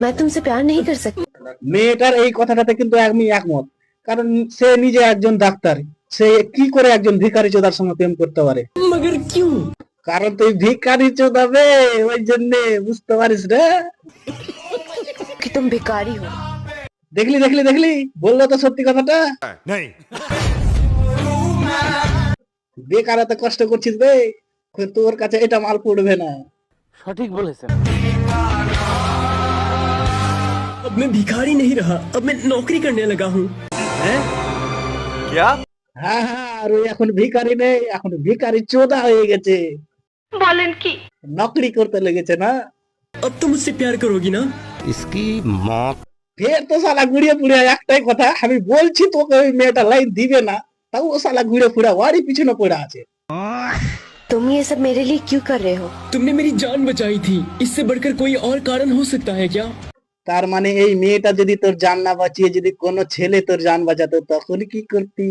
मैं तुमसे प्यार नहीं कर सकती। মেয়েটার এই কথাটাতে কিন্তু আমি একমত, কারণ সে নিজে একজন ডাক্তার, সে কি করে একজন ভিখারি চোদার সঙ্গে প্রেম করতে পারে? मगर क्यों? কারণ তুই ভিখারি চোদাবে, ওই জন্য, বুঝতে পারিস রে। कि तुम भिखारी हो। দেখলি দেখলি দেখলি, বললো তো সত্যি কথাটা। বেকার এত কষ্ট করছিস বে, তোর কাছে এটা মাল পড়বে না। अब मैं भिखारी नहीं रहा, अब मैं नौकरी करने लगा हूँ। হ্যাঁ হ্যাঁ, আর ওই এখন ভিখারি নেই, এখন ভিখারি চোদা হয়ে গেছে। बोलें कि নকরি করতে লেগেছে না। अब तो मुझसे प्यार करोगी ना? इसकी मौत। ফের তো শালা ঘুরিয়ে ফুড়ে একটাই কথা, আমি বলছি তোকে ওই মেয়েটা লাইন দিবে না, তাও ও শালা ঘুরে ফুড়ে ওয়ারই পিছনে পড়ে আছে। तुम ये सब मेरे लिए क्यों कर रहे हो? तुमने मेरी जान बचाई थी, इससे बढ़कर कोई और कारण हो सकता है क्या? তার মানে এই মেয়েটা যদি তোর জান না বাঁচিয়ে যদি কোনো ছেলে তোর জান বাঁচাতো, তখন কি করতি?